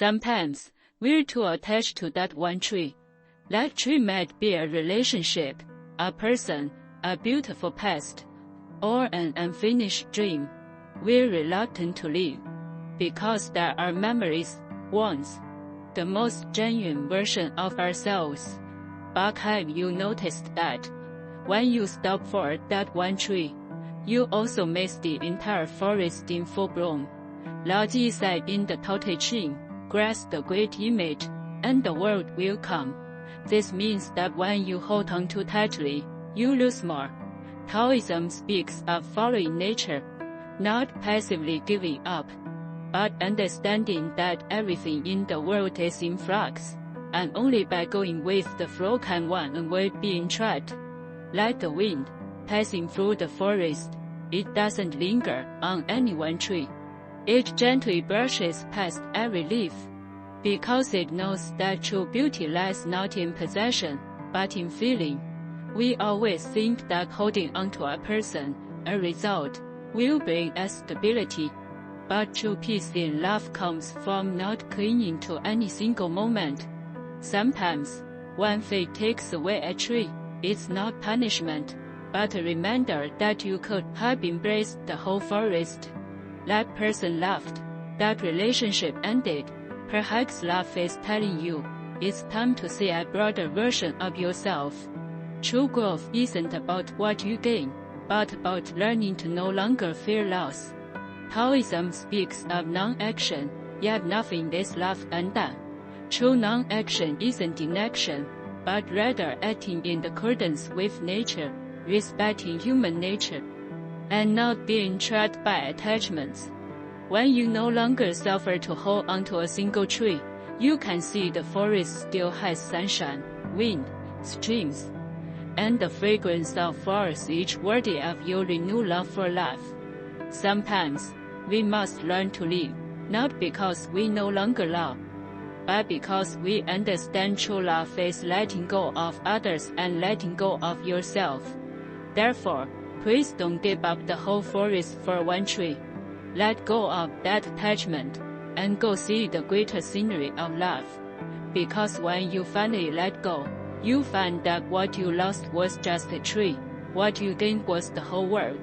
Sometimes, we're too attached to that one tree. That tree might be a relationship, a person, a beautiful past, or an unfinished dream. We're reluctant to leave, because there are memories, wants, the most genuine version of ourselves. But have you noticed that, when you stop for that one tree, you also miss the entire forest in full bloom? Lao Ji said in the Tao Te Ching, grasp the great image, and the world will come. This means that when you hold on too tightly, you lose more. Taoism speaks of following nature, not passively giving up, but understanding that everything in the world is in flux, and only by going with the flow can one avoid being trapped. Like the wind, passing through the forest, it doesn't linger on any one tree. It gently brushes past every leaf, because it knows that true beauty lies not in possession, but in feeling. We always think that holding onto a person, a result, will bring us stability. But true peace in love comes from not clinging to any single moment. Sometimes, when fate takes away a tree, it's not punishment, but a reminder that you could have embraced the whole forest. That person left, that relationship ended. Perhaps love is telling you, it's time to see a broader version of yourself. True growth isn't about what you gain, but about learning to no longer fear loss. Taoism speaks of non-action, yet nothing is left undone. True non-action isn't inaction, but rather acting in accordance with nature, respecting human nature, and not being trapped by attachments. When you no longer suffer to hold onto a single tree, you can see the forest still has sunshine, wind, streams, and the fragrance of flowers, each worthy of your renewed love for life. Sometimes, we must learn to live, not because we no longer love, but because we understand true love is letting go of others and letting go of yourself. Therefore, please don't give up the whole forest for one tree. Let go of that attachment, and go see the greater scenery of life. Because when you finally let go, you find that what you lost was just a tree, what you gained was the whole world.